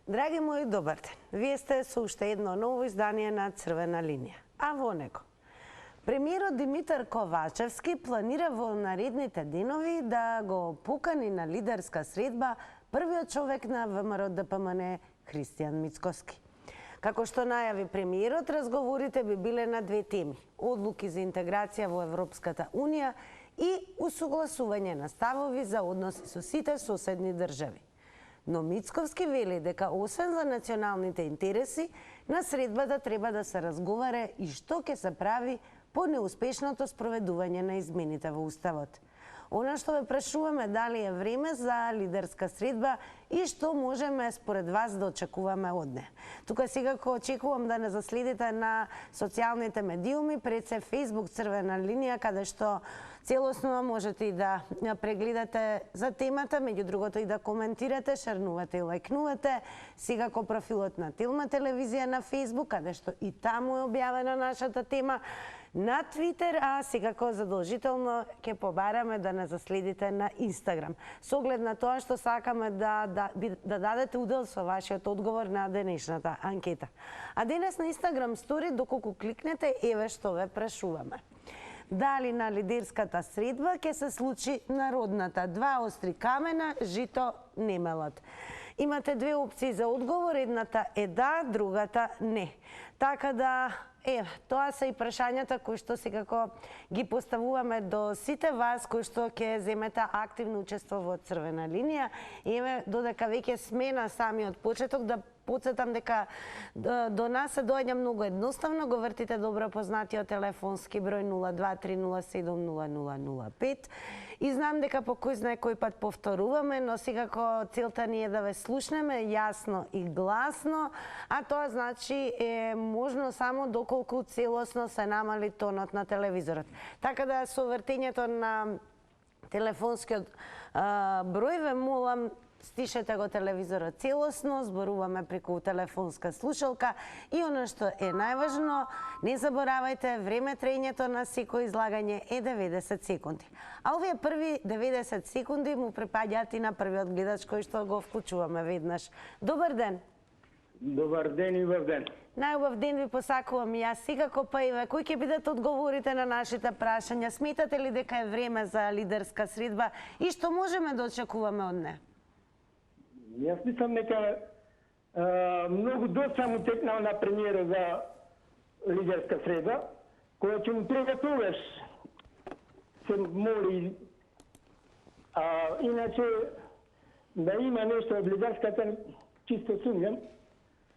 Драги мои, добар ден. Вие сте со уште едно ново издание на Црвена линија. А во него премиерот Димитар Ковачевски планира во наредните денови да го покани на лидерска средба првиот човек на ВМРО-ДПМН Христијан Мицкоски. Како што најави премиерот, разговорите би биле на две теми: одлуки за интеграција во Европската Унија и усогласување на ставови за односи со сите соседни држави. Но Мицковски вели дека освен за националните интереси, на средбата треба да се разговара и што ќе се прави по неуспешното спроведување на измените во Уставот. Она што ве прашуваме, дали е време за лидерска средба и што можеме според вас да очекуваме од неа. Тука секако очекувам да не заследите на социјалните медиуми, пред се Facebook Црвена линија, каде што целосно можете и да прегледате за темата, меѓу другото и да коментирате, шернувате и лајкнувате. Секако профилот на Телма телевизија на Facebook, каде што и таму е објавена нашата тема, на Твитер, а секако задолжително ќе побараме да не заследите на Инстаграм. Со оглед на тоа што сакаме да дадете удел со вашиот одговор на денешната анкета. А денес на Инстаграм стори, доколку кликнете, еве што ве прашуваме. Дали на лидерската средба ќе се случи народната два остри камена, жито немелот? Имате две опции за одговор, едната е да, другата не. Така да, тоа се и прашањата кои што секако ги поставуваме до сите вас кои што ќе земете активно учество во Црвена линија. Еве, додека веќе сме на самиот почеток, да потсетам дека до нас се доаѓа многу едноставно. Го вртите добро познатиот телефонски број 023070005. И знам дека по кој знае кој пат повторуваме, но секако целта ни е да ве слушнеме јасно и гласно, а тоа значи е можно само доколку целосно се намали тонот на телевизорот. Така да со вртењето на телефонскиот број ве молам, стишете го телевизорот целосно, зборуваме преку телефонска слушалка и оно што е најважно, не заборавајте, време траењето на секој излагање е 90 секунди. А овие први 90 секунди му припаѓаат и на првиот гледач кој што го вклучуваме веднаш. Добар ден! Добар ден и убав ден. Најубав ден ви посакувам и јас. Секако па и ве, кој ќе бидат одговорите на нашите прашања? Сметате ли дека е време за лидерска средба и што можеме да очекуваме од неа? Јас мислам дека многу доста му текнал на премиера за лидерска средба, која ќе му треба тогаш се моли. Иначе да има нешто од лидерската, чисто сумњам,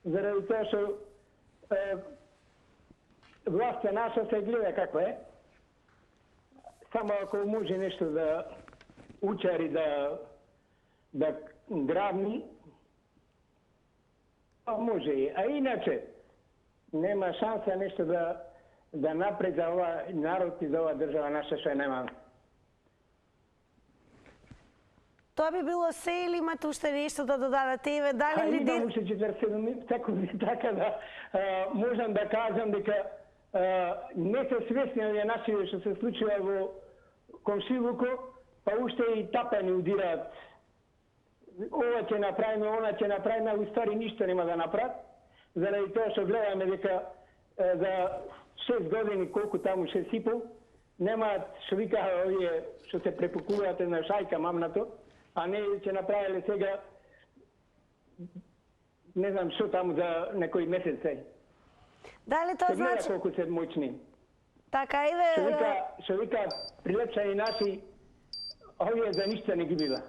заради тоа што власта наша се гледа како е. Само ако може нешто да учари, да грабни, може и. А иначе нема шанса нешто да напред за ова народ и за ова држава наша што нема. Тоа би било се или имате уште нешто да додадете? Еве, дали лидер... Имам уште 47 секунди, така да можам да кажам дека не се свесни овие начини што се случува во комшилуко, па уште и тапани удираат. Ова ќе направиме, она ќе направиме, а уствари ништо нема да направат, заради тоа што гледаме дека за 6 години, колку таму 6,5, немаат, што викаа овие што се препукуваат на шајка мамнато, а не ќе направиле сега не знам што таму за некои месеци. Дали тоа значи... Се гледа колку се моćни. Така, еве... Што вика прилепчани наши, овие за ништо не ги бива.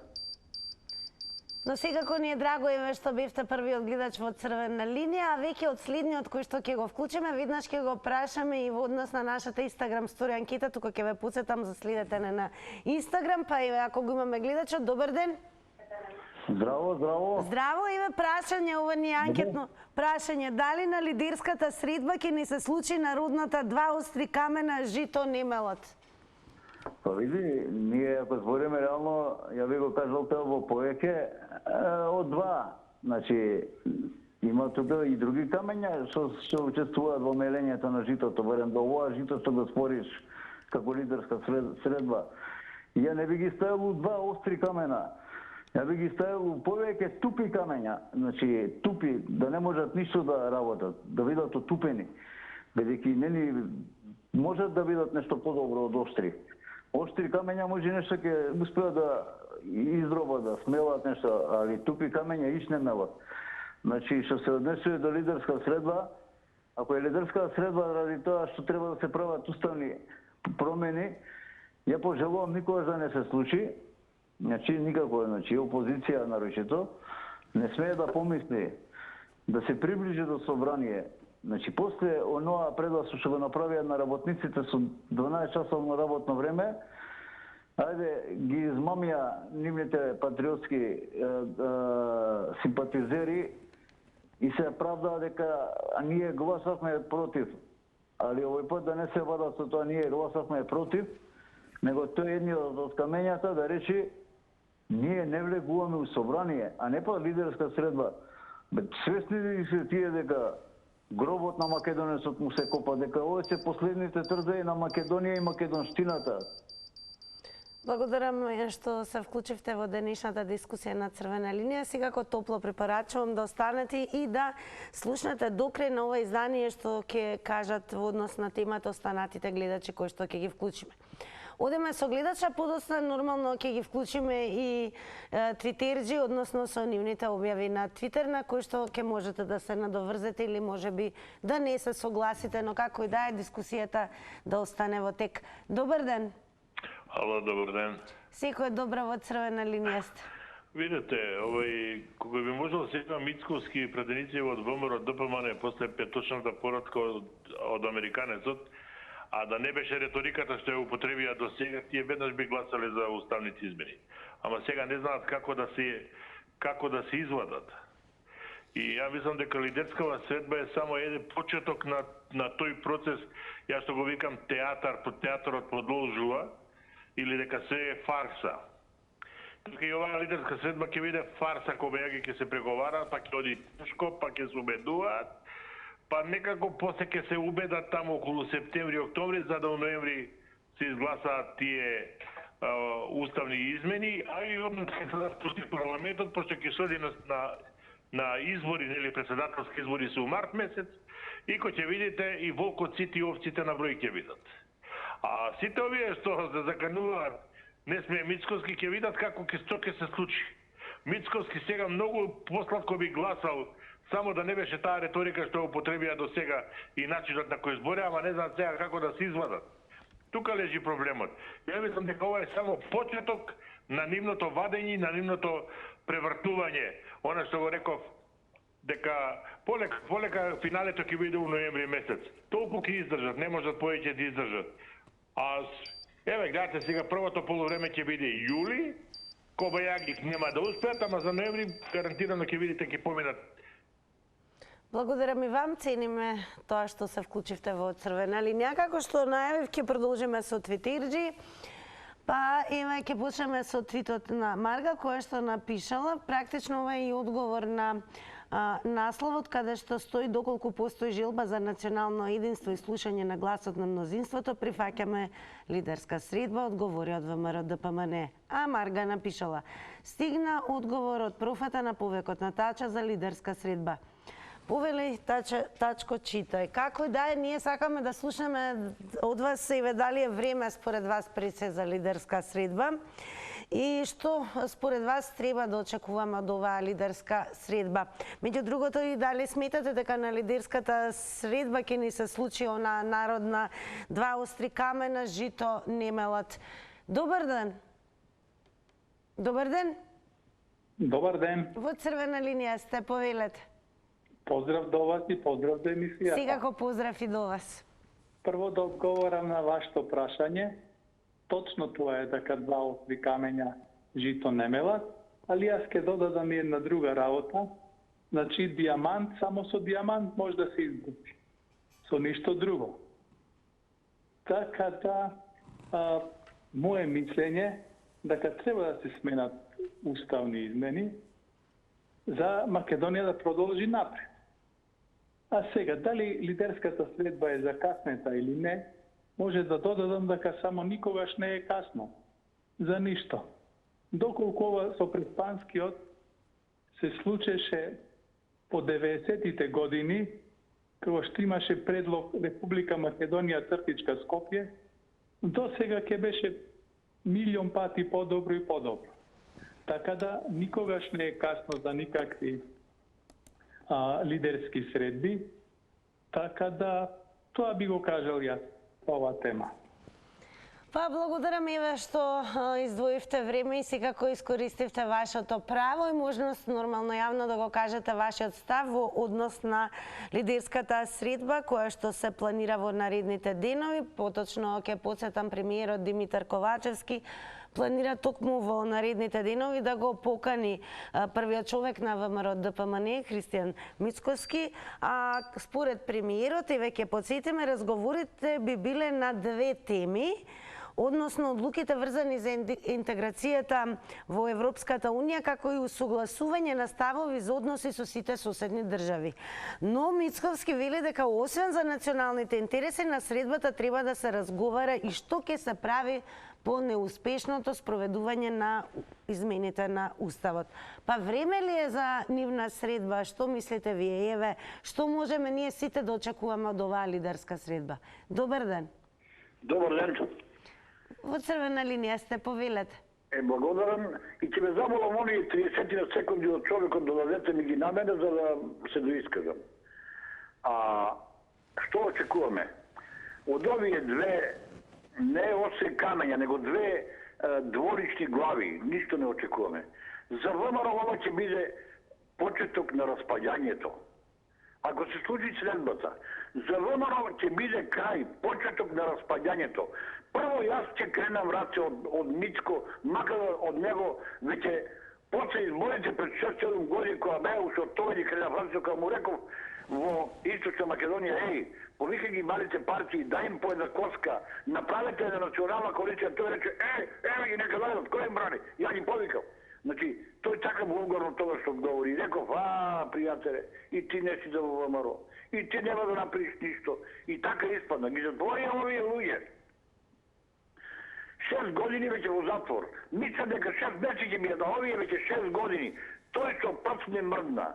Но секако ни е драго еве што бевте првиот гледач во Црвена линија, а веќе од следниот кој што ќе го вклучиме, веднаш ќе го прашаме и во однос на нашата Инстаграм стори анкета, тука ќе ве потсетам за следете на Инстаграм, па еве ако го имаме гледачот, добар ден. Здраво, здраво. Здраво, еве прашање, ова ни е анкетно прашање, дали на лидерската средба ќе ни се случи народната два остри камена, жито немелот? Па види, ние ако збориме реално, ја би го кажал тоа во повеќе од два. Значи, има тука и други камења што учествуваат во мелењето на житото, барем до ова жито што го спориш како лидерска средба. Ја не би ги ставил два остри камена. Ја би ги ставил повеќе тупи камења, значи тупи, да не можат ништо да работат, да бидат отупени, бидејќи нели можат да бидат нешто подобро од оштри. Оштри камења може нешто ќе успеат да издробат, да смелат нешто, али тупи камења иш не мелат. Значи, што се однесува до лидерска средба, ако е лидерска средба ради тоа што треба да се прават уставни промени, ја пожелувам никогаш да не се случи. Значи, никако, значи, опозиција нарочито не смее да помисли да се приближи до собрание. Значи, после оноа прегласо што го направија на работниците со 12 часовно работно време, ајде ги измамија нивните патриотски симпатизери и се правдаа дека ние гласавме против. Али овој пат да не се вадат со тоа ние гласавме против, него тој едниот од камењата да речи ние не влегуваме у собрание, а не па лидерска средба. Свесни ли се тие дека гробот на македонецот му се копа, дека овие се последните трзаи на Македонија и македонштината? Благодарам што се вклучивте во денешната дискусија на Црвена линија. Секако топло препорачувам да останете и да слушнете до крај на ова издание што ќе кажат во однос на темата останатите гледачи кои што ќе ги вклучиме. Одеме со гледача, подоцна нормално ќе ги вклучиме и твитерџи, односно со нивните објави на Твитер, на кои што ќе можете да се надоврзете или можеби да не се согласите, но како и да е дискусијата да остане во тек. Добар ден. Ало, добар ден. Секој добро во Црвена линија сте. Видете, кога би можел сега Мицковски претеници од ВМРО ДПМН после петочната поратка од американецот, а да не беше реториката што ја употребија до сега, тие веднаш би гласале за уставните измени. Ама сега не знаат како да се извадат. И ја мислам дека лидерскава средба е само еден почеток на тој процес, ја што го викам театар, театарот продолжува, или дека се е фарса. Така и оваа лидерска средба ќе биде фарса, кога ќе се преговараат, па ќе оди тешко, па ќе се убедуваат, па некако после ќе се убедат таму околу септември, октомври, за да у ноември се изгласаат тие уставни измени, а и одно ќе се распусти парламентот, пошто ќе се оди на избори, нели председателски избори се у март месец, и кој ќе видите и волкот сите и овците на број ќе видат. А сите овие што се закануваат, не сме Мицковски, ќе видат како ќе се случи. Мицковски сега многу посладко би гласал, само да не беше таа реторика што употребија до сега и начинот на кој збори, ама не знаат сега како да се извадат. Тука лежи проблемот. Ја мислам дека ова е само почеток на нивното вадење, на нивното превртување. Она што го реков, дека полека финалето ќе биде у ноември месец. Толку ќе издржат, не можат повеќе да издржат. А еве гледате сега првото полувреме ќе биде јули, Кобајаги нема да успеат, ама за ноември гарантирано ќе видите ќе поминат. Благодарам и вам, цениме тоа што се вклучивте во Црвена линија. Како што најавив, ќе продолжиме со твитерџи. Па ќе почнеме со твитот на Марга, која што напишала. Практично ова е и одговор на насловот, каде што стои доколку постои желба за национално единство и слушање на гласот на мнозинството, прифаќаме лидерска средба, одговори од ВМРО ДПМН. А Марга напишала: стигна одговор од профата на повекот на Тача за лидерска средба. Повели Тачко, читај. Како да е, ние сакаме да слушаме од вас и ве дали е време според вас пред се за лидерска средба. И што според вас треба да очекуваме од оваа лидерска средба? Меѓу другото, и дали сметате дека на лидерската средба ќе ни се случи она народна два остри камена, жито не мелат? Добар ден. Добар ден. Добар ден. Во Црвена линија сте, повелете. Поздрав до вас и поздрав до емисијата. Секако поздрав и до вас. Прво да одговорам на вашето прашање. Точно тоа е дека два остри камења жито не мелат, али јас ќе додадам и една друга работа. Значи, дијамант, само со дијамант може да се изгуби. Со ништо друго. Така да, моje мислење дека треба да се сменат уставни измени за Македонија да продолжи напред. А сега, дали лидерската средба е закаснета или не, може да додадам дека само никогаш не е касно. За ништо. доколку ова со преспанскиот се случеше по 90-тите години, кога што имаше предлог Република Македонија Цртичка Скопје, до сега ќе беше милион пати подобро и подобро. Така да никогаш не е касно за никакви лидерски средби, така да тоа би го кажал јас по оваа тема. Па, благодарам Еве што издвоивте време и секако искористивте вашето право и можност нормално јавно да го кажете вашиот став во однос на лидерската средба која што се планира во наредните денови. Поточно ќе подсетам премиерот Димитар Ковачевски планира токму во наредните денови да го покани првиот човек на ВМРО ДПМН, Христијан Мицкоски. А според премиерот, еве ќе подсетиме, разговорите би биле на две теми, односно одлуките врзани за интеграцијата во Европската Унија, како и усогласување на ставови за односи со сите соседни држави. Но Мицковски вели дека освен за националните интереси на средбата треба да се разговара и што ќе се прави по неуспешното спроведување на измените на Уставот. Па време ли е за нивна средба? Што мислите вие, Еве? Што можеме ние сите да очекуваме од оваа лидерска средба? Добар ден. Добар ден. Во црвена линија сте, повелете. Благодарам и ќе ме замолам оние 30 секунди од човекот да дадете ми ги на мене за да се доискажам. Што очекуваме? Од овие две, не 8 камења, него две дворични глави, ништо не очекуваме. За ВМРО ова ќе биде почеток на распаѓањето. Ако се случи следбата, за ВМРО ќе биде крај, почеток на распаѓањето. Прво јас ќе кренам раце од Мицко, макар од него веќе после изборите пред 6-7 години кога беа уште од тоа ги кренав раце, кога му реков во Источна Македонија, повика ги малите партии, дај им по една коска, направете една национална коалиција, тој рече, еве ги нека дојдат, кој им брани? Ја ги повикав. Значи, тој така вулгарно тоа што говори. Реков, пријателе, и ти не си за ВМРО, и ти нема да направиш ништо. И така испадна. Ги затворија овие луѓе. 6 години веќе во затвор. Мислам дека 6 месеци ќе биде, да овие веќе 6 години. Тој што прв не мрдна.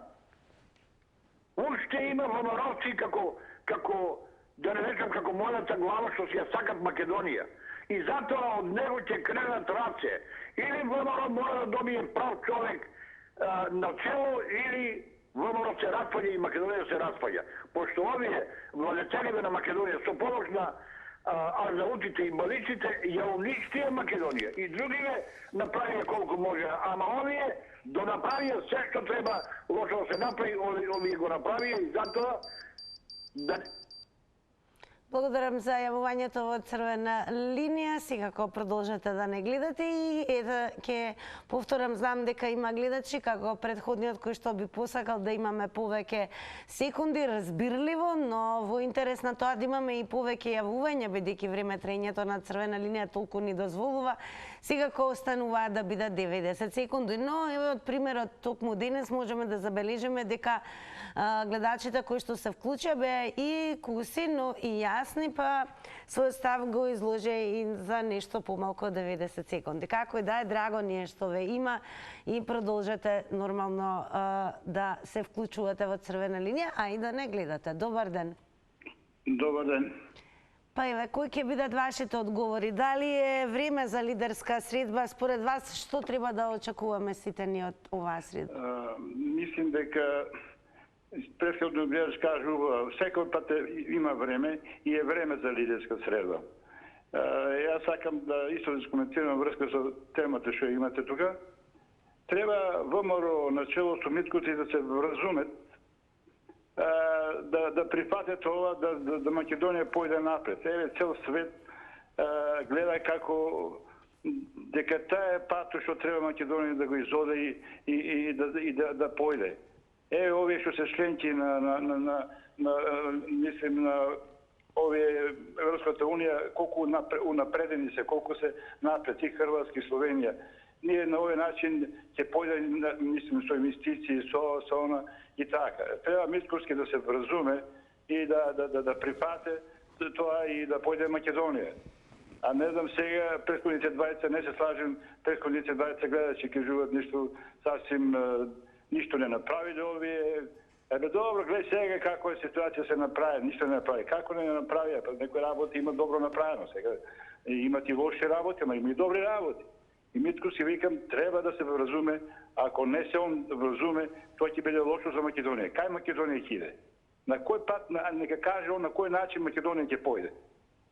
Уште има ВМРО-ци како, да не речам како мојата глава што си ја сакат Македонија. И затоа од него ќе кренат раце. Или ВМРО мора да добие прав човек на чело, или ВМРО се распаѓа и Македонија се распаѓа. Пошто овие владетеливе на Македонија со помош на арзаутите и балиците ја уништија Македонија. И другиве направија колку може. Ама овие да направија се што треба лошо да се направи, овие го направија и затоа да... Благодарам за јавувањето во црвена линија. Секако продолжете да не гледате и ќе повторам, знам дека има гледачи како предходниот кој што би посакал да имаме повеќе секунди, разбирливо, но во интерес на тоа да имаме и повеќе јавувања, бидејќи време траењето на црвена линија толку ни дозволува, секако остануваат да бидат 90 секунди. Но еве од примерот токму денес можеме да забележиме дека гледачите кои што се вклучија беа и куси, но и јасни, па свој став го изложи и за нешто помалку од 90 секунди. Како и да е, драго ни е што ве има и продолжете нормално да се вклучувате во црвена линија, а и да не гледате. Добар ден. Добар ден. Па еве, кои ќе бидат вашите одговори? Дали е време за лидерска средба? Според вас, што треба да очекуваме сите ние од оваа средба? Мислим дека предходно гледач кажува, секој пат има време и е време за лидерска средба. Јас сакам да исто да скоментирам врска со темата што имате тука. Треба ВМРО начело со Мицкоци да се вразумет, да прифатат ова, да Македонија појде напред. Еве цел свет гледа како дека таа е патот што треба Македонија да го изоде и да појде. Еве овие што се членки мислим на овие Европската Унија, колку унапредени се, колку се напред и Хрватска и Словенија. Ние на овој начин ќе појде, мислим, со инвестиции, со она и така. Треба Мицкоски да се вразуме и да прифате тоа и да појде Македонија. А не знам сега, предходните двајца, не се слажем, предходните двајца гледат, че кажуват нешто сасвим, ништо не направиле овие. Ебе добро, гледај сега како е ситуација се направи, ништо не направи. Како не направи? Па некои работи има добро направено сега. Имат и лоши работи, ама има и добри работи. И Митко си викам, треба да се вразуме, ако не се он вразуме, тоа ќе биде лошо за Македонија. Кај Македонија ќе иде? На кој пат, нека каже он на кој начин Македонија ќе појде.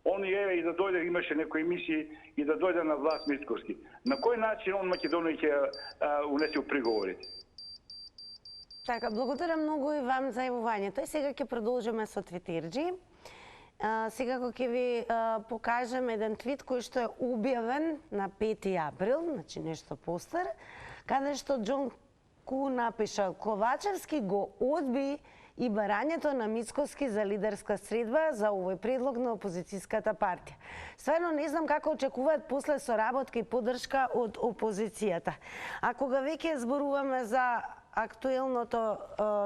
Он и да дојде, имаше некои емисии и да дојде на власт Митковски. На кој начин он Македонија ќе унесе приговорите? Така, благодарам многу и вам за јавувањето. И сега ќе продолжиме со твитерџи. Сега ќе ви покажем еден твит кој што е објавен на 5 април, значи нешто постар, каде што Џон Ку напишал: Ковачевски го одби и барањето на Мицковски за лидерска средба за овој предлог на опозицијската партија. Стварно не знам како очекуваат после соработка и поддршка од опозицијата. А кога веќе зборуваме за актуелното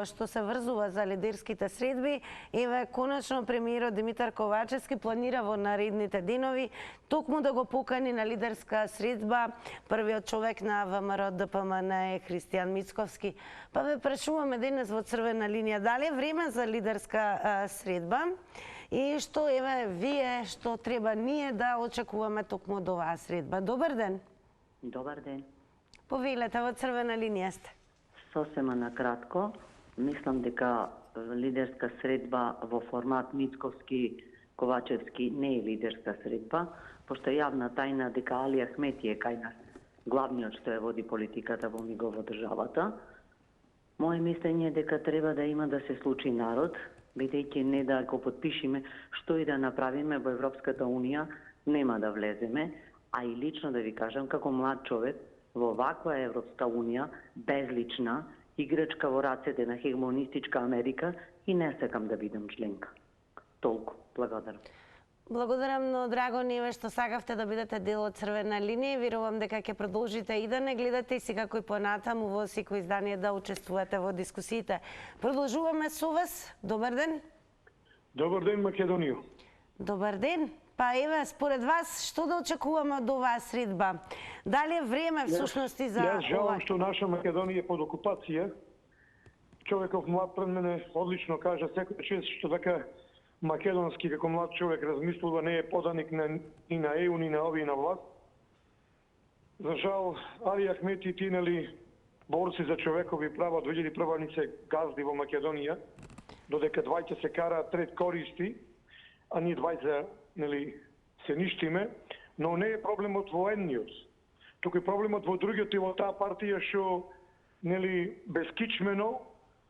што се врзува за лидерските средби, еве конечно премиерот Димитар Ковачевски планира во наредните денови токму да го покани на лидерска средба првиот човек на ВМРО ДПМН е Христијан Мицковски. Па ве прашуваме денес во Црвена линија, дали е време за лидерска средба и што еве вие што треба ние да очекуваме токму од оваа средба. Добар ден. Добар ден. Повелете, во Црвена линија сте. Сосема накратко, мислам дека лидерска средба во формат Мицковски Ковачевски не е лидерска средба, пошто јавна тајна дека Али Ахмети е кај нас главниот што ја води политиката во МИГО во државата. Моje мислење е дека треба да има да се случи народ, бидејќи не да го подпишиме што и да направиме во Европската Унија, нема да влеземе, а и лично да ви кажам како млад човек, во ваква Европска Унија, безлична, играчка во рацете на хегемонистичка Америка и не сакам да бидам членка. Толку. Благодарам. Благодарам, но драго ни е што сакавте да бидете дел од Црвена линија. Верувам дека ќе продолжите и да не гледате и секако и понатаму во секој издание да учествувате во дискусиите. Продолжуваме со вас. Добар ден. Добар ден, Македонија. Добар ден. Па еве, според вас, што да очекуваме од оваа средба? Дали е време всушност и за ова? Јас жалам што наша Македонија е под окупација. Човеков млад пред мене одлично кажа секој чест што така македонски како млад човек размислува, не е поданик ни на ЕУ, ни на овие на власт. За жал, Али Ахмети тинали борци за човекови права 2001 ни се газди во Македонија, додека двајца се караат трет користи, а ние двајца се ништиме, но не е проблемот во едниот. Туку е проблемот во другиот и во таа партија што безкичмено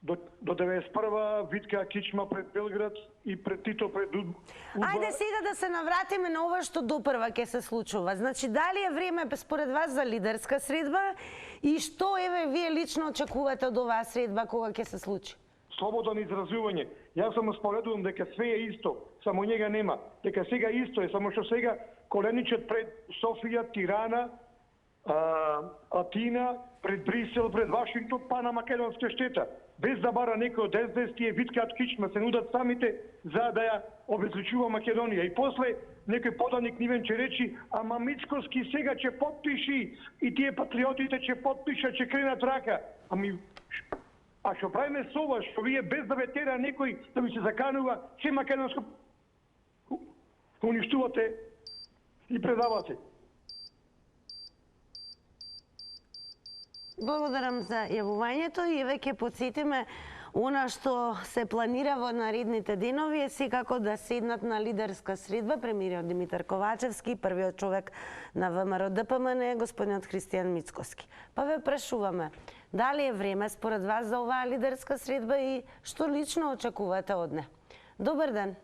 до 91-а витка кичма пред Белград и пред Тито пред Удба. Ајде сега да се навратиме на ова што допрва ќе се случува. Значи, дали е време според вас за лидерска средба и што еве вие лично очекувате од оваа средба кога ќе се случи? Слободно изразување. Јас само споредувам дека све е исто, само njega нема. Дека сега исто е, само што сега коленичат пред Софија, Тирана, Атина, пред Брисел, пред Вашингтон, па на македонска штета. Без да бара некој од СДС тие виткаат кичма, се нудат самите за да ја обезличува Македонија. И после некој поданик нивен ќе речи, ама Мицковски сега ќе потпиши и тие патриотите ќе потпишат, ќе кренат рака. Ами а што правиме со ова, што вие без да ве тера некој да ви се заканува, се македонско уништувате и предавате. Благодарам за јавувањето и веќе потсетиме она што се планира во наредните денови е секако да седнат на лидерска средба премиерот Димитар Ковачевски и првиот човек на ВМРО ДПМН господинот Христијан Мицковски. Па ве прашуваме, дали е време според вас за оваа лидерска средба и што лично очекувате од неа? Добар ден.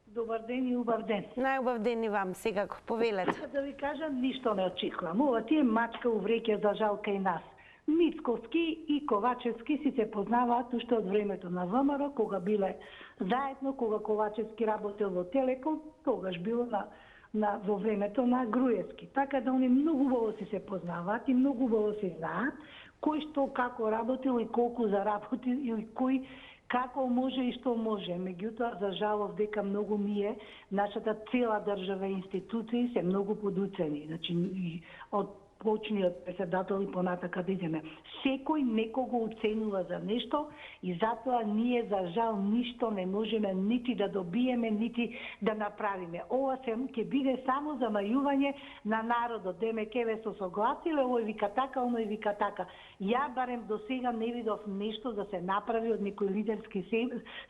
Добар ден и убав ден. Најубав ден и вам, секако, повелете. Да ви кажам, ништо не очекувам. Ова ти е мачка увреќа за жал кај нас. Мицковски и Ковачевски си се познаваат уште од времето на ВМРО, кога биле заедно, кога Ковачевски работел во Телеком, тогаш било во времето на Груевски. Така да они многу убаво си се познаваат и многу убаво си знаат кој што како работил и колку заработил или кој како може и што може. Меѓутоа, за жалост, дека многу ние, нашата цела држава и институции се многу подуцени. Значи, од почниот председател и понатака да идеме. Секој некого оценува за нешто и затоа ние за жал ништо не можеме нити да добиеме, нити да направиме. Ова ќе биде само замајување на народот. Деме кеве се согласиле, овој вика така, оној вика така. Ја барем до сега не видов нешто да се направи од некои лидерски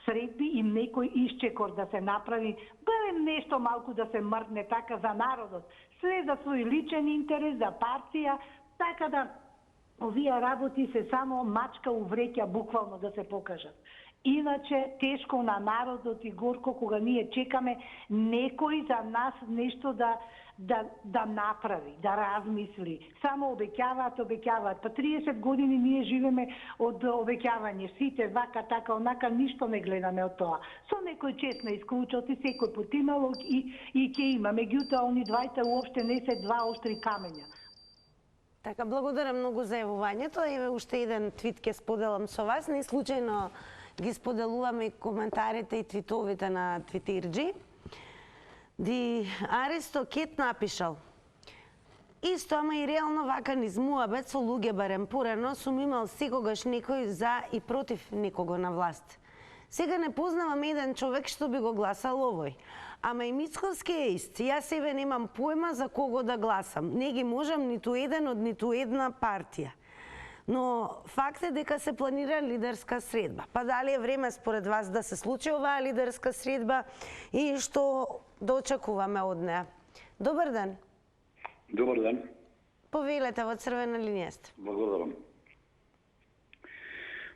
средби и некој исчекор да се направи, барем нешто малку да се мрдне така за народот. След за свој личен интерес, за партија, така да овие работи се само мачка увреќа буквално да се покажат. Иначе тешко на народот и горко кога ние чекаме некој за нас нешто да направи, да размисли. Само обеќаваат. Па 30 години ние живеме од обеќавање. Сите вака, така, онака, ништо не гледаме од тоа. Со некој чест на исклучот и секој потимало и ќе има. Меѓутоа, они двајта уопште не се два оштри камења. Така, благодарам многу за јавувањето. Еве уште еден твит ќе споделам со вас. Не случајно ги споделуваме и коментарите и твитовите на Твитирџи. Ди Аристо Кет напишал: Исто, ама и реално вака низ муабет со луѓе барем порано сум имал секогаш некој за и против некого на власт. Сега не познавам еден човек што би го гласал овој. Ама и Мицковски е ист. Јас себе немам појма за кого да гласам. Не ги можам ниту еден од ниту една партија. Но факт е дека се планира лидерска средба. Па дали е време според вас да се случи оваа лидерска средба и што да очекуваме од неа? Добар ден. Добар ден. Повелете, во црвена линија сте. Благодарам.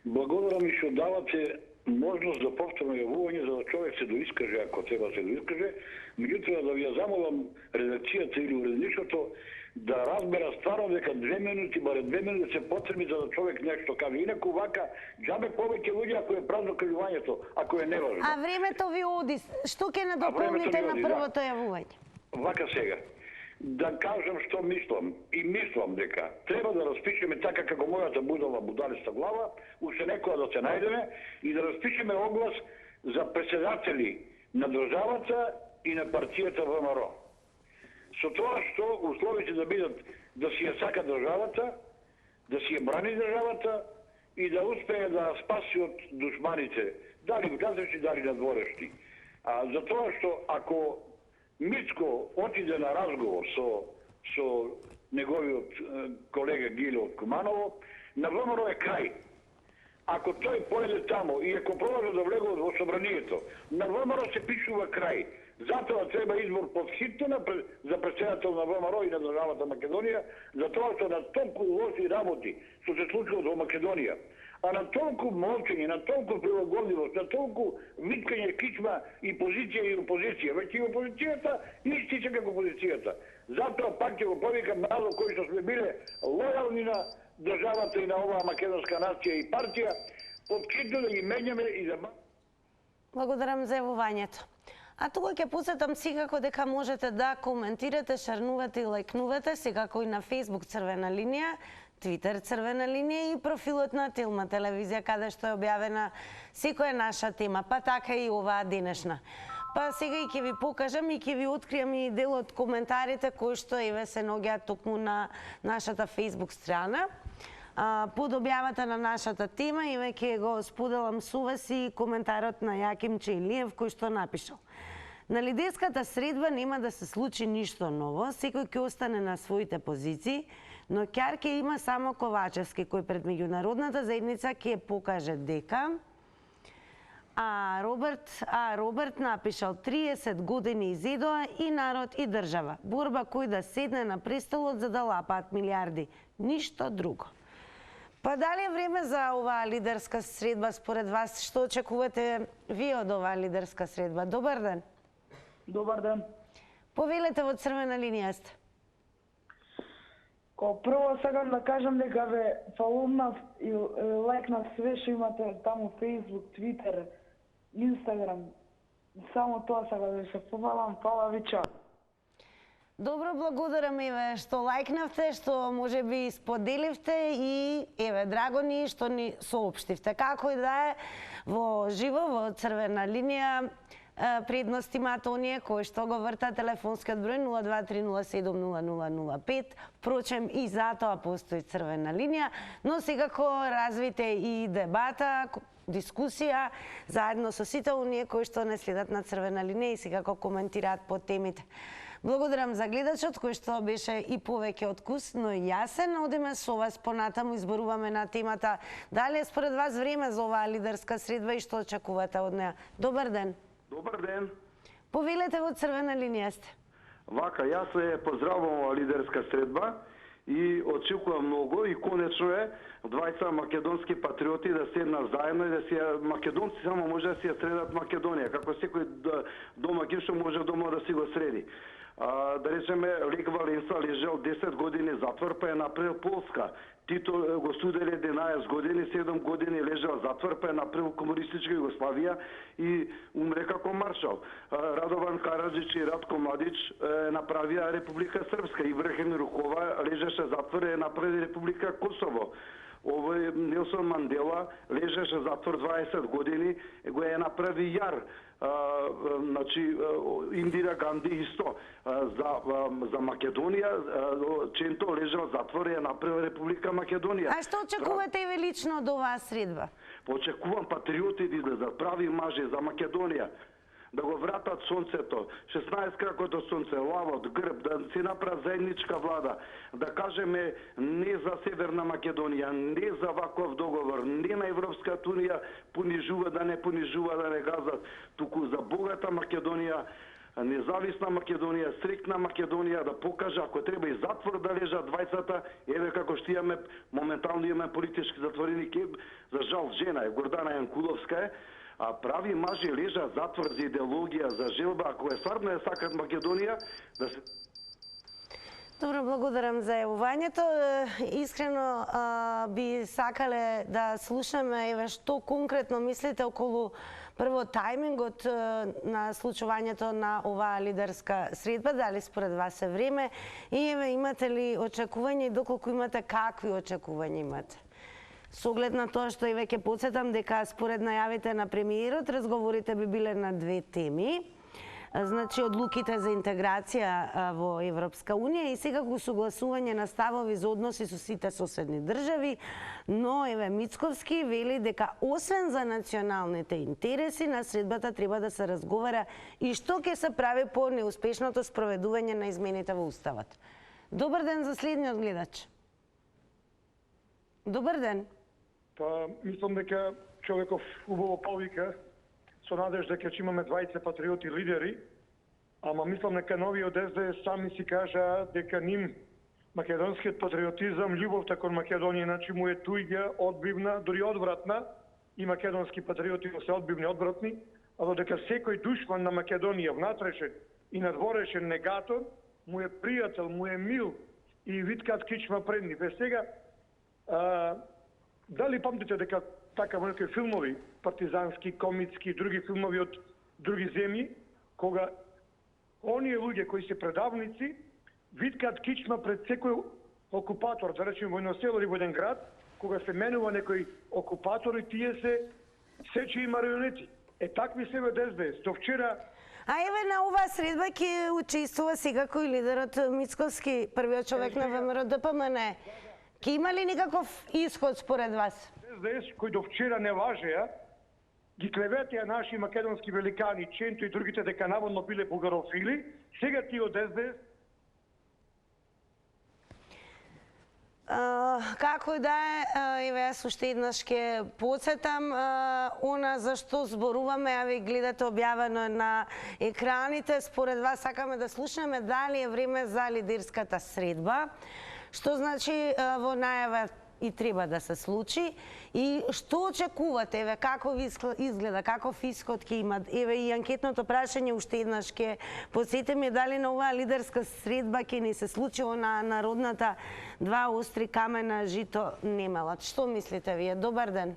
Благодарам и што давате можност за повторно јавување за да човек се доискаже ако треба се доискаже. Меѓутоа да ви ја замолам редакцијата или уредничото да разбера стварно дека 2 минути, баре 2 минути се потребни за да човек нешто каже. Инаку вака џабе повеќе луѓе ако е празно кажувањето, ако е неважно. А времето ви оди. Што ќе надополните на првото јавување? Вака сега. Да кажам што мислам. И мислам дека треба да распишеме така како мојата будала будалиста глава, уште некоја да се најдеме и да распишеме оглас за председатели на државата и на партијата ВМРО. Со тоа што условите да бидат да си ја сака државата, да си ја брани државата и да успее да спаси од душманите, дали внатрешни, дали надворешни. А за тоа што ако Мицко отиде на разговор со неговиот колега Гиле од Куманово, на ВМРО е крај. Ако тој поеде тамо и ако продолжи да влегува во собранието, на ВМРО се пишува крај. Затоа треба избор подхитно за председател на ВМРО и на државата Македонија, затоа што на толку лоши работи што се случуваат во Македонија, а на толку молчење, на толку прилагодливост, на толку виткање кичма и позиција и опозиција. Веќе и опозицијата исти се како опозицијата. Затоа пак ќе го повикам народ кои што сме биле лојални на државата и на оваа македонска нација и партија, подкитно да ги менјаме и да... Благодарам за јавувањето. А тука ќе посетам секако дека можете да коментирате, шарнувате и лајкнувате, секако и на Facebook Црвена линија, Twitter Црвена линија и профилот на Телма телевизија, каде што е објавена секоја наша тема, па така и оваа денешна. Па сега и ќе ви покажам и ќе ви откриам и дел од коментарите кои што еве се наоѓаат токму на нашата Facebook страна. Под објавата на нашата тема, еве ќе го споделам со вас и коментарот на Јаким Чејлиев кој што напишал: На лидерската средба нема да се случи ништо ново, секој ќе остане на своите позиции, но ќар ќе има само Ковачевски, кој пред меѓународната заедница ќе покаже дека... Роберт напишал: 30 години изедоа и народ и држава. Борба кој да седне на престолот за да лапаат милиарди. Ништо друго. Па дали е време за оваа лидерска средба според вас? Што очекувате вие од оваа лидерска средба? Добар ден. Добар ден. Повелете, во Црвена линија сте. Ко прво сакам да кажам дека ве фалувнав и лајкнав све што имате таму Facebook, Twitter, Instagram. Само тоа сакам да се пофалам. Фала ви, чао. Добро, благодарам еве што лајкнавте, што можеби споделивте и еве драго ни што ни соопштивте. Како и да е, во живо во црвена линија предност имаат оние кои што го вртат телефонскиот број 023070005. Впрочем, и затоа постои црвена линија, но секако развите и дебата, дискусија заедно со сите оние кои што не следат на црвена линија и секако коментираат по темите. Благодарам за гледачот кој што беше и повеќе откусно и јасен. Одиме со вас понатаму, изборуваме на темата дали е според вас време за оваа лидерска средба и што очекувате од неа. Добар ден. Добар ден. Повелете во црвена линија сте. Вака, јас се поздравувам оваа лидерска средба и очекувам многу и конечно е двајца македонски патриоти да седнат заедно и да се македонци само може да се средат Македонија, како секој домаќин што може дома да си го среди. Да речеме, Лек Валенса лежал 10 години затвор, па е направил Полска. Тито го судели 11 години, 7 години лежал затвор, па е направил комунистичка Југославија и умре како маршал. Радован Караджич и Радко Младич направија Република Српска. Ибрахим Рухова лежеше затвор и направи Република Косово. Овој Нелсон Мандела лежеше затвор 20 години, го е направи ЈАР. Значи, Индира Ганди исто за Македонија, Ченто лежал затвор и е направил Република Македонија. А што очекувате и лично од оваа средба? Очекувам патриоти да излезат, прави мажи за Македонија, да го вратат сонцето, 16 кракото сонце, лавот, грб, да си направат заедничка влада, да кажеме не за Северна Македонија, не за ваков договор, не на Европската унија понижува, да не газат, туку за богата Македонија, независна Македонија, стрикна Македонија, да покаже ако треба и затвор да лежат двајцата, еве како што имаме, моментално имаме политички затворени, за жал жена е, Гордана Јанкуловска е, а прави мажи лежат затвор за идеологија, за желба, ако е стварно е сакат Македонија, да се... Добро, благодарам за јавувањето. Искрено би сакале да слушаме еве што конкретно мислите околу прво тајмингот на случувањето на оваа лидерска средба, дали според вас е време и еве имате ли очекување и доколку имате, какви очекувања имате? Со оглед на тоа што и веќе подсетам дека според најавите на премиерот, разговорите би биле на две теми. Значи, одлуките за интеграција во Европска Унија и секако согласување на ставови за односи со сите соседни држави, но еве Мицковски вели дека освен за националните интереси на средбата треба да се разговара и што ќе се прави по неуспешното спроведување на измените во Уставот. Добар ден за следниот гледач. Добар ден. Па, мислам дека човеков убаво повика со надежда дека ќе имаме двајца патриоти лидери, ама мислам дека новиот СДС сами си кажа дека ним македонскиот патриотизам, љубовта кон Македонија, значи му е туѓа, одбивна, дури одвратна, и македонски патриоти се одбивни, одвратни, а додека секој душман на Македонија, внатрешен и надворешен негатор, му е пријател, му е мил и виткат кичма пред нив. Сега, дали памтите дека така во некои филмови, партизански, комицки, други филмови од други земји, кога оние луѓе кои се предавници виткаат кичма пред секој окупатор, да речеме војносело или војен град, кога се менува некој окупатор и тие се сечи и марионети. Такви се во СДС. До вчера... А еве на оваа средба ќе учествува секако и лидерот Мицковски, првиот човек на ВМРО ДПМН. Ке има ли никаков исход според вас? СДС, кои до вчера не важеа, ги клеветеа наши македонски великани, Ченто и другите дека наводно биле бугарофили, сега ти од СДС... Како и да е, еве јас уште еднаш ќе подсетам она за што зборуваме, а ви гледате објавено на екраните. Според вас сакаме да слушаме дали е време за лидерската средба, што значи во најава и треба да се случи. И што очекувате, еве, како ви изгледа, каков исход ќе има? Еве и анкетното прашање уште еднаш ќе подсетиме дали на оваа лидерска средба ќе ни се случи на народната два остри камена жито немалат. Што мислите вие? Добар ден.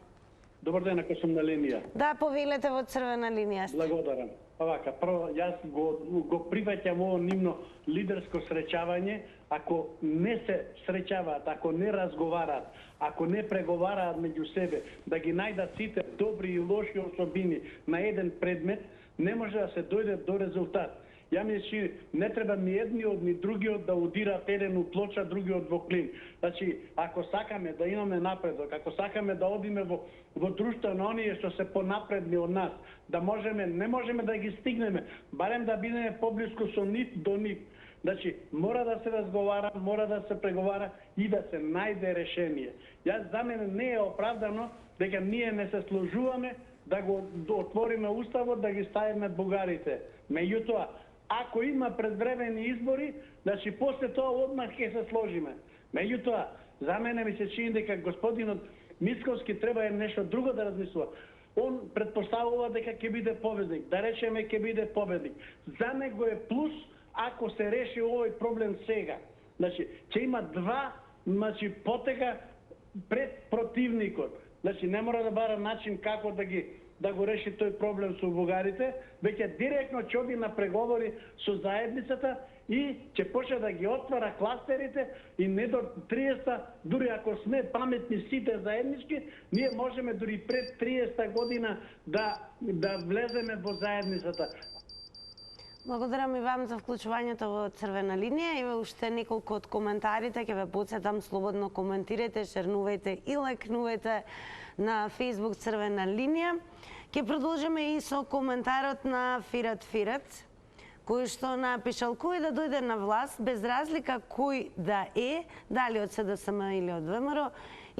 Добар ден, ако сум на линија. Да, повелете во црвена линија. Благодарам. Па вака, прво, јас го прифаќам ово нивно лидерско среќавање, ако не се среќаваат, ако не разговараат, ако не преговараат меѓу себе, да ги најдат сите добри и лоши особини на еден предмет, не може да се дојде до резултат. Ја мислам, не треба ни едниот ни другиот да удираат еден у плоча, другиот во клин. Значи, ако сакаме да имаме напредок, ако сакаме да одиме во друштво на оние што се понапредни од нас, да можеме, не можеме да ги стигнеме, барем да бидеме поблиску со нив до нив. Значи, мора да се разговара, мора да се преговара и да се најде решение. Јас за мене не е оправдано дека ние не се сложуваме да го отвориме уставот, да ги ставиме бугарите. Меѓутоа, ако има предвремени избори, значи после тоа одмах ќе се сложиме. Меѓутоа, за мене ми се чини дека господинот Мицковски треба нешто друго да размислува. Он предпоставува дека ќе биде победник, да речеме ќе биде победник. За него е плюс ако се реши овој проблем сега. Значи, ќе има два потега пред противникот. Значи, не мора да бара начин како да го реши тој проблем со бугарите, веќе директно ќе оди на преговори со заедницата и ќе почне да ги отвара кластерите и не до 30-та, дури ако сме паметни сите заеднички, ние можеме дури пред 30-та година да влеземе во заедницата. Благодарам и вам за вклучувањето во црвена линија. Еве уште неколку од коментарите, ќе ве потсетам, слободно коментирайте, шернувајте и лайкнувајте на Facebook црвена линија. Ќе продолжиме и со коментарот на Фират, кој што напишал: кој да дојде на власт, без разлика кој да е, дали од СДСМ или од ВМРО,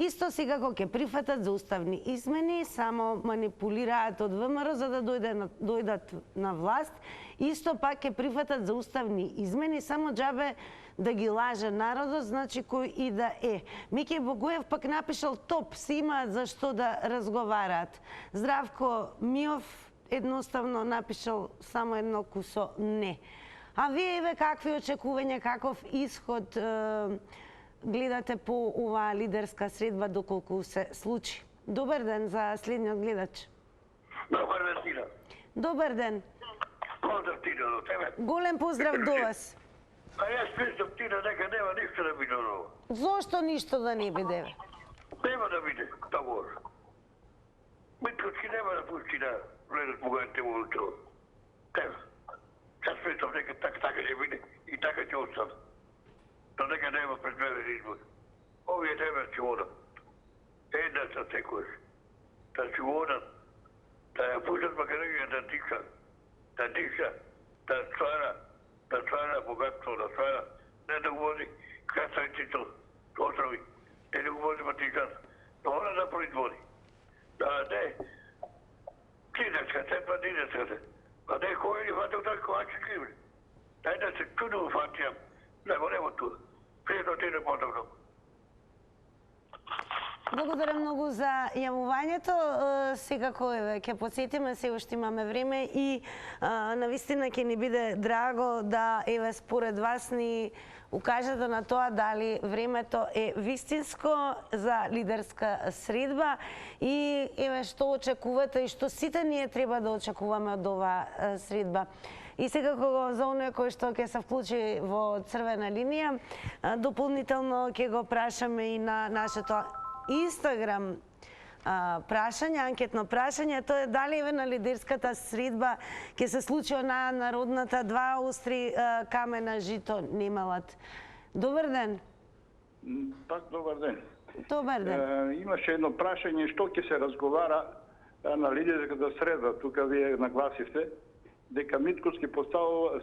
исто секако ќе прифатат за уставни измени, само манипулираат од ВМРО за да дојдат на власт, исто пак ќе прифатат за уставни измени, само џабе да ги лаже народот, значи кој и да е. Мике Богоев пак напишал: топ, се имаат за што да разговараат. Здравко Миов едноставно напишал само едно кусо не. А вие еве какви очекувања, каков исход гледате по оваа лидерска средба доколку се случи? Добар ден за следниот гледач. Добар ден, Тина. Добар ден. Поздрав, Тина, до тебе. Голем поздрав до вас. А јас мислам, Тина, дека нема ништо да биде ново. Зошто ништо да не биде? Нема да биде, тамо. Митковски нема да пусти да влезат бугарите во улицата. Нема. Јас мислам дека така ќе биде и така ќе остане. Но дека нема предвидени избори. Овие нема ќе одат. Една се секојаш. Да ќе одат, да ја пуштат Македонија да диша, да ствара богатство, да ствара, не да го вози красавиците острови, не да го вози Матикан, но она да производи. Да не, Кинеска се, па Динеска се. Па не кој ни фатил така ковачи кривли. Дај да се чудо фатијам, нема туа. Пријатно ти не подобно. Благодарам многу за јавувањето. Секако ќе потсетиме, се уште имаме време и навистина ќе ни биде драго да еве според вас ни укажете на тоа дали времето е вистинско за лидерска средба и еве што очекувате и што сите ние треба да очекуваме од оваа средба. И секако за оној кој што ќе се вклучи во црвена линија, дополнително ќе го прашаме и на нашето Инстаграм прашање, анкетно прашање, тоа е дали еве на лидерската средба ќе се случи онаа народната два остри камена жито немалат. Добар ден. Пак добар ден. Добар ден. Имаше едно прашање што ќе се разговара на лидерската средба. Тука вие нагласивте дека Митковски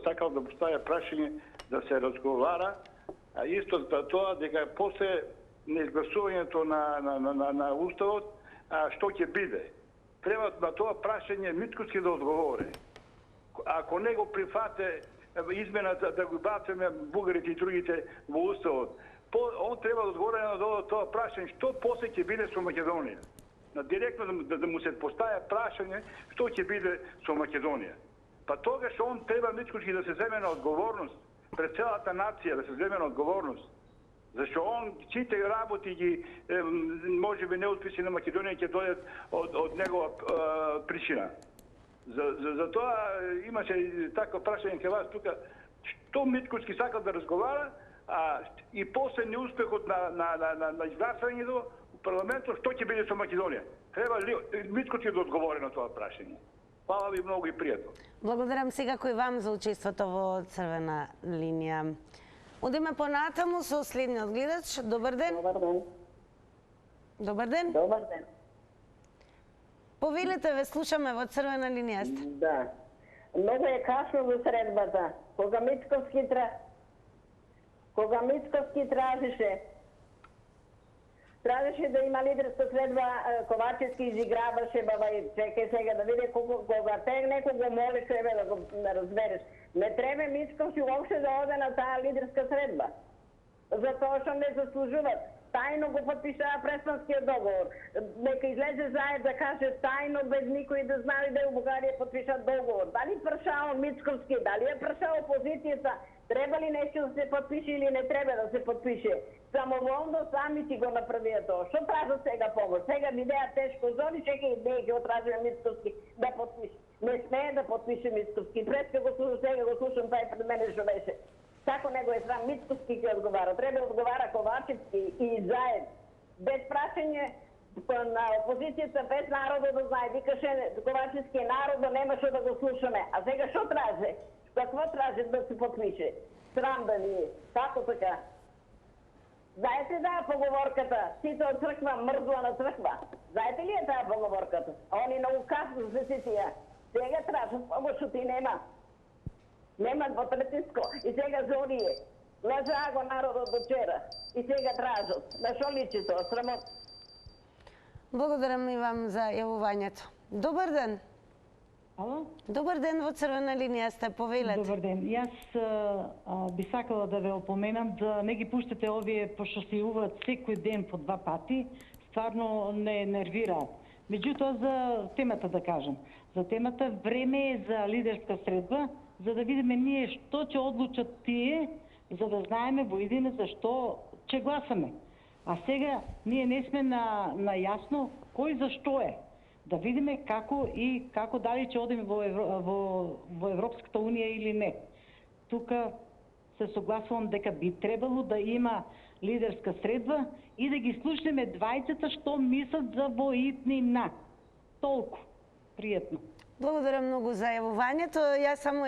сакал да постави прашање да се разговара, а исто тоа дека после неизгласувањето на уставот, што ќе биде. Треба на тоа прашање Митковски да одговори. Ако не го прифате измената да го бацаме бугарите и другите во уставот, он треба да одговори на тоа прашање што после ќе биде со Македонија. Директно да му се постави прашање што ќе биде со Македонија. Па тогаш он треба Митковски да се земе на одговорност пред целата нација, да се земе на одговорност. Зашто он сите работи ги може би неуспеси на Македонија ќе дојдат од негова причина. За тоа имаше такво прашање кај вас тука, што Мицкоски сака да разговара, и после неуспехот на изгласањето у парламентот, што ќе биде со Македонија? Треба Мицкоски да одговори на тоа прашање. Фала ви многу и пријатно. Благодарам секако и вам за учеството во Црвена линија. Одиме понатаму со следниот гледач. Добар ден. Добар ден. Добар ден. Добар ден. Повелете, ве слушаме, во Црвена линија сте. Да. Многу е касно за средбата. Кога Мицкоски тражеше да има лидерска средба, Ковачевски изиграваше, чекай сега да види кога те некој го молиш, да го разбереш. Не треба Мицкоски уопште да оде на таа лидерска средба. Затоа што не заслужуват. Тајно го потпишаа Преспанскиот договор. Нека излезе заед да каже тајно, без никој да знае да у Бугарија потпишат договор. Дали прашао Мицкоски, дали е прашао опозицијата, треба ли нешто да се потпише или не треба да се потпише. Самоволно сами си го направија тоа. Што тражат сега помош? Сега видеа тешко зори, чекај, не ќе отражува Мицкоски да потпише. Не смее да потпише Мицкоски. Пред го слушам, сега го слушам, тај пред мене што беше. Тако него е срам, Мицкоски ќе одговара. Треба да одговара Ковачевски и заед. Без прашање на опозицијата, без народот да знае. Викаше Ковачевски народот немаше да го слушаме. А сега што траже? Какво траже да се подпише? Срам да ни е. Како така? Знаете да поговорката? Сите од црква мрзла на црква. Знаете ли е таа поговорката? Они многу касно се сетија. Сега тражат помош, ти нема. Немат во притиско. И сега зорие. Лажаа го народот до вчера. И сега тражат. На шо личи тоа? Срамот. Благодарам и вам за јавувањето. Добар ден. Ало? Добар ден, во Црвена линија сте, повелете. Добар ден. Јас би сакала да ве опоменам да не ги пуштате овие, пошто се јавуваат секој ден по 2 пати, стварно не нервираат. Меѓутоа, за темата да кажам. За темата време е за лидерска средба, за да видиме ние што ќе одлучат тие, за да знаеме во идене за што ќе гласаме. А сега ние не сме на јасно кој за што е. Да видиме како дали ќе одиме во Европската унија или не. Тука се согласувам дека би требало да има лидерска средба и да ги слушнеме двајцата што мислат за воитнина. Толку. Пријатно. Благодарам многу за јавувањето. Јас само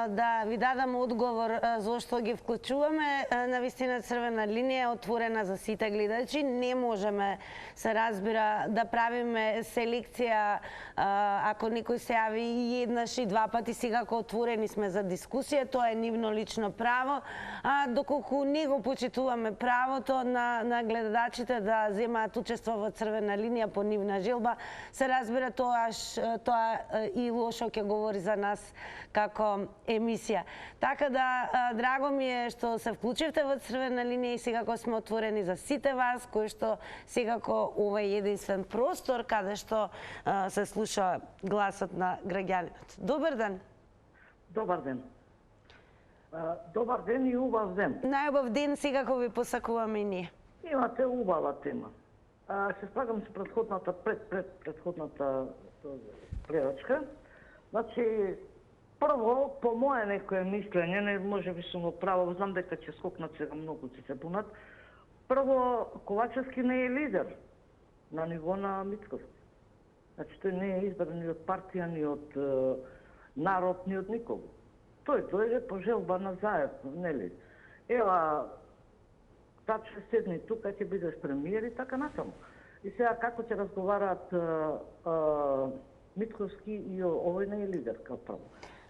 да ви дадам одговор зошто ги вклучуваме. Навистина Црвена линија е отворена за сите гледачи. Не можеме, се разбира, да правиме селекција ако некој се јави еднаш и 2 пати. Секако отворени сме за дискусија, тоа е нивно лично право. Доколку не го почитуваме правото на гледачите да земаат учество во Црвена линија по нивна желба, се разбира тоа и лошо ќе говори за нас како емисија. Така да, драго ми е што се вклучивте во Црвена линија и секако сме отворени за сите вас, кои што секако ова е единствен простор каде што се слуша гласот на граѓаните. Добар ден. Добар ден. Добар ден и убав ден. Најубав ден секако ви посакуваме и ние. Имате убава тема. Се спрагам со предходната гледачка. Значи, прво, по моје некое мислење, не може би сум право, знам дека ќе скокнат сега многу ќе се бунат. Прво, Ковачевски не е лидер на ниво на Мицкоски. Значи, тој не е избран ни од партија, ни од народ, ни од никого. Тој дојде по желба на заед, нели? Ева, таче седни тука, ќе бидеш премиер и така натаму. И сега како ќе разговараат Мицкоски и овој не е лидер, као прво.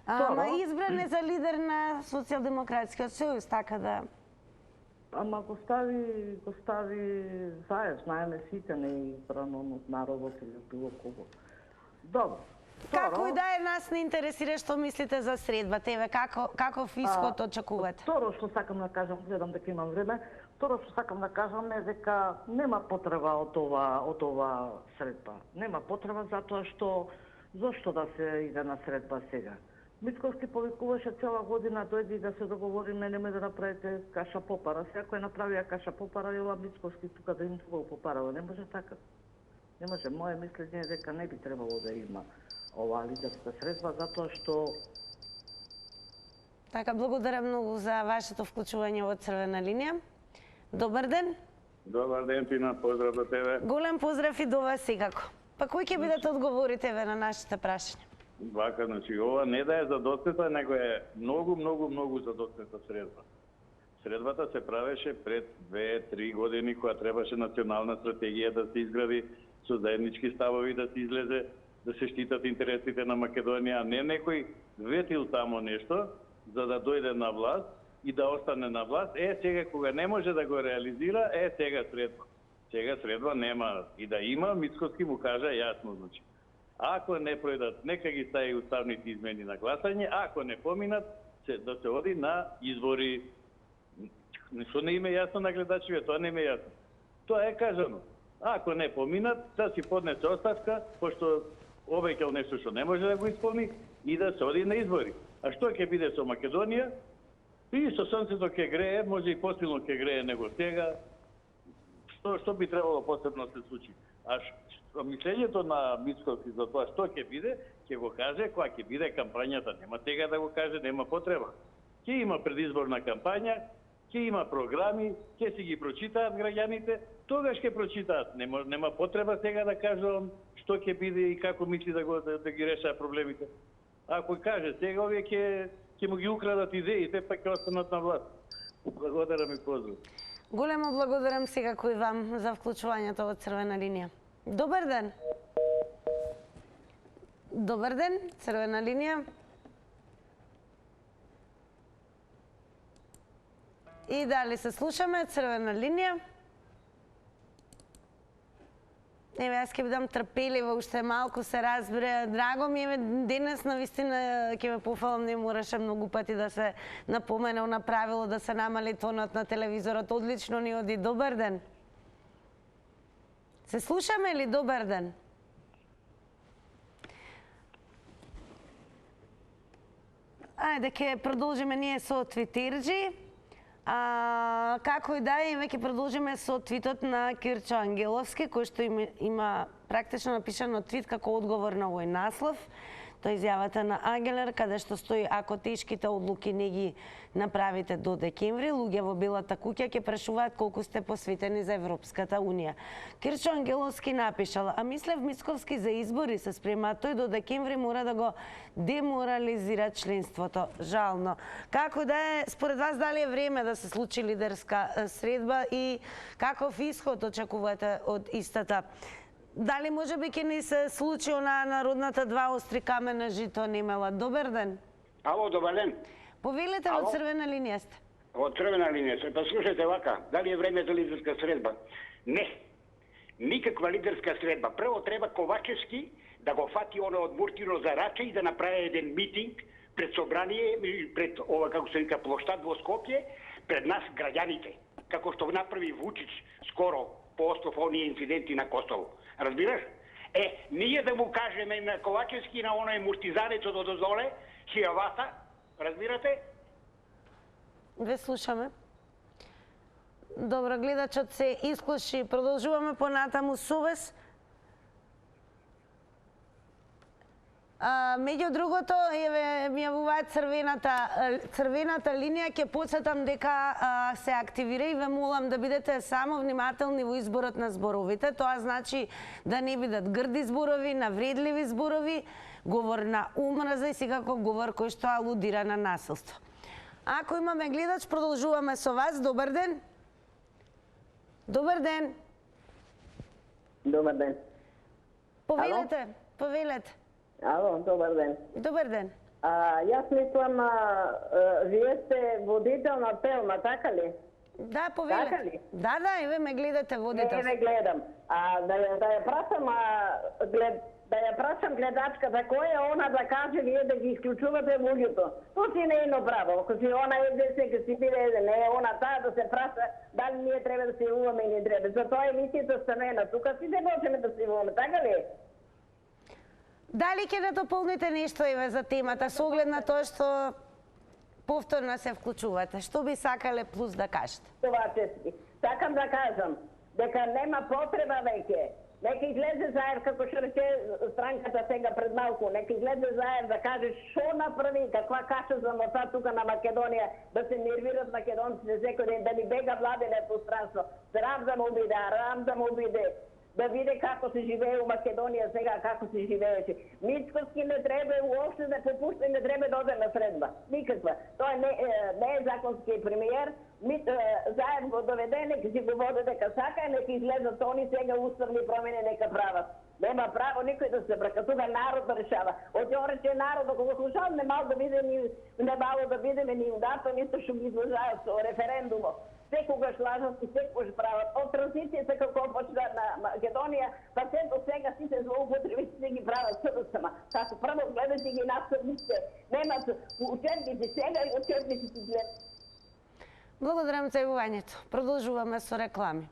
Ама избран е за лидер на Социјалдемократскиот сојуз, така да... Ама го стави заед, знаеме сите, не е избран од народот или било кого. Добро. Како и да е, нас не интересира што мислите за средбата, еве, каков исход очекувате? Второ што сакам да кажам, гледам дека имам време, второ што сакам да кажам е дека нема потреба од ова средба. Нема потреба затоа што зошто да се иде на средба сега? Мицковски повикуваше цела година, дојди да се договориме, нема да направите каша попара. Сега кој направија каша попара, ела Мицковски тука да им го попарава. Не може така. Не може. Моje мислење е дека не би требало да има оваа лидерска средба, затоа што... Така, благодарам многу за вашето вклучување во Црвена линија. Добар ден. Добар ден, Пина, поздрав до тебе. Голем поздрав и до вас секако. Па кој ќе бидат одговорите на нашите прашања? Вака, значи, ова не да е за доцнета, него е многу за доцнета средба. Средбата се правеше пред 2-3 години, која требаше национална стратегија да се изгради, со заеднички ставови да се излезе, да се штитат интересите на Македонија, а не некој ветил тамо нешто, за да дојде на власт и да остане на власт. Сега кога не може да го реализира, сега средба. Сега средба нема и да има, Мицковски му кажа јасно, значи. Ако не пројдат, нека ги стави уставните измени на гласање, ако не поминат, да се оди на избори. Што не им е јасно на гледачите, тоа не им е јасно. Тоа е кажано. Ако не поминат, да си поднесе оставка, пошто обеќал нешто што не може да го исполни, и да се оди на избори. А што ќе биде со Македонија? И со сонцето ќе грее, може и посилно ќе грее него сега. Што би требало посебно се случи? А мислењето на Мицковски за тоа што ќе биде, ќе го каже кога ќе биде кампањата. Нема сега да го каже, нема потреба. Ќе има предизборна кампања, ќе има програми, ќе си ги прочитаат граѓаните, тогаш ќе прочитаат. Нема потреба сега да кажувам што ќе биде и како мисли да ги решава проблемите. Ако каже сега, овие ќе му ги украдат идеите, па ќе останат на власт. Благодарам и поздрав. Големо благодарам секако и вам за вклучувањето во Црвена линија. Добар ден. Добар ден, Црвена линија. И дали се слушаме, Црвена линија. Еве, јас ќе бидам трпелива, уште малку се разбере. Драго ми е, денес навистина ќе ме пофалам, не мораше многу пати да се напомене на правило да се намали тонот на телевизорот. Одлично ни оди. Добар ден. Се слушаме ли? Добар ден. Ајде, ќе продолжиме ние со твитерџи. Како и да е, ќе продолжиме со твитот на Кирчо Ангеловски, кој што има практично напишано твит како одговор на овој наслов. Тоа е изјавата на Агелер, каде што стои: ако тешките одлуки не ги направите до декември, луѓе во Белата куќа ќе прашуваат колку сте посветени за Европската Унија. Кирчо Ангеловски напишал: а мислев Мицковски за избори се спрема, тој до декември мора да го деморализира членството. Жално. Како да е, според вас дали е време да се случи лидерска средба и каков исход очекувате од истата? Дали може би ќе ни се случи на народната два остри камена жито немела? Добар ден. Ало, добар ден. Повелете, во Црвена линија сте. Во Црвена линија сте. Па слушайте вака, дали е време за лидерска средба? Не. Никаква лидерска средба. Прво треба Ковачевски да го фати оно од Муртино за раче и да направи еден митинг пред собрание, пред ова, како се вика, площад во Скопје, пред нас граѓаните. Како што направи Вучич скоро по остров оние инциденти на Косово. Разбираш? Ние да му кажеме на Ковачевски, на оној муртизанецот од оздоле, хијавата, разбирате? Ве слушаме. Добро, гледачот се исклучи. Продолжуваме понатаму со вас. Меѓу другото, еве, ми јавуваат црвената линија, ќе подсетам дека се активира и ве молам да бидете само внимателни во изборот на зборовите. Тоа значи да не бидат грди зборови, навредливи зборови, говор на омраза и секако говор кој што алудира на насилство. Ако имаме гледач, продолжуваме со вас. Добар ден. Добар ден. Добар ден. Повелете, повелете. Ало, добар ден. Добар ден. Јас мислам, вие сте водител на Телма, така ли? Да, повелете. Така ли? Да, еве ме гледате водител. Не, гледам. Да ја прашам гледачката, кој е она да каже вие да ги исклучувате луѓето. Тоа си нејно право. Ако си она ке си биде, не е она таа да се праша дали ние треба да се јавуваме или не треба. Затоа емисијата станена. Тука сите можеме да се јавуваме, така ли? Дали ќе да дополните нешто еве за темата со оглед на тоа што повторно се вклучувате? Што би сакале плюс да кажете? Ковачевски. Сакам да кажам дека нема потреба веќе. Нека излезе заедно, како што рече странката сега пред малку, нека излезе заедно да каже што направи, каква каша за носа тука на Македонија, да се нервират македонците секој ден, да ни бега владене пространство. Срам да му биде, арам да му биде. Да види како се живее у Македонија сега, како се живееше. Мицкоски не треба уопште да попушти, не треба да оде на средба. Никаква. Тој не е законски премиер. Заедно го доведе, нека си го воде дека сака, нека излезат они сега уставни промени, нека прават. Нема право никој да се брака. Тука народ да решава. Оти орече народ, кога слушал, не мало да видиме ни удато, нисто што ги излажаат со референдумот. Секогаш лажат и секогаш прават. Од транзицијата како почна на Македонија, па се до сега сите злоупотреби се ги прават СДСМ. Како прво гледате ги насрдите. Немат учебници сега и учебници си гледат. Благодарам за јавувањето. Продолжуваме со реклами.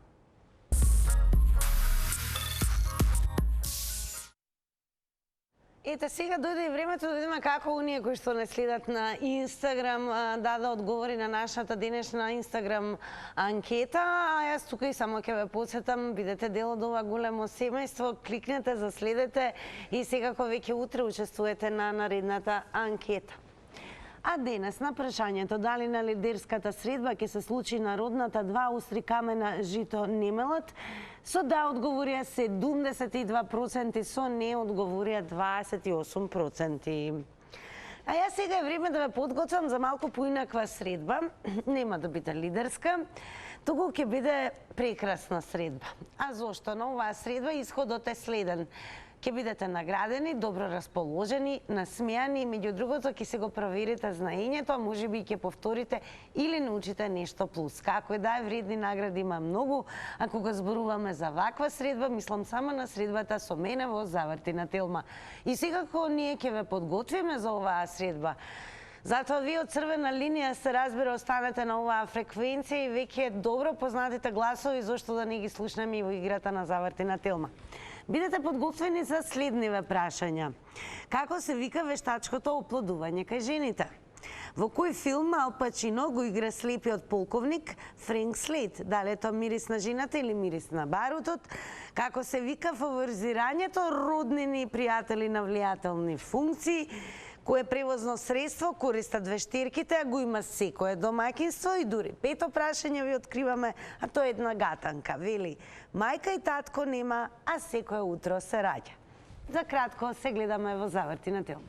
Ете, сега дојде и времето да видиме како оние кои што не следат на Инстаграм да одговори на нашата денешна Инстаграм анкета. А јас тука и само ќе ве потсетам, бидете дел од ова големо семејство, кликнете, заследете и секако веќе утре учествувате на наредната анкета. А денес на прашањето дали на лидерската средба ќе се случи народната 2 устри камена жито немелат, со да одговорија 72%, со не одговорија 28%. А јас сега е време да ве подготвам за малку поинаква средба. Нема да биде лидерска, туку ќе биде прекрасна средба. А зошто? На оваа средба исходот е следен. Ќе бидете наградени, добро расположени, насмејани, меѓу другото ќе се го проверите знаењето, а можеби ќе повторите или научите нешто плюс. Како и да е, вредни награди има многу, а кога зборуваме за ваква средба, мислам само на средбата со мене во Завртина Телма. И секако ние ќе ве подготвиме за оваа средба. Затоа вие од Црвена линија се разбира останете на оваа фреквенција и веќе добро познатите гласови зошто да не ги слушнеме и во играта на Завртина Телма. Бидете подготвени за следниве прашања. Како се вика вештачкото оплодување кај жените? Во кој филм Ал Пачино го игра слепиот полковник Френк Слейд? Дали е тоа Мирис на жената или Мирис на барутот? Како се вика фаворизирањето роднини и пријатели на влијателни функции? Кое превозно средство користат вештерките, а го има секое домаќинство? И дури пето прашање ви откриваме, а тоа е една гатанка. Вели, мајка и татко нема, а секое утро се раѓа. За кратко се гледаме во Завртина Телма.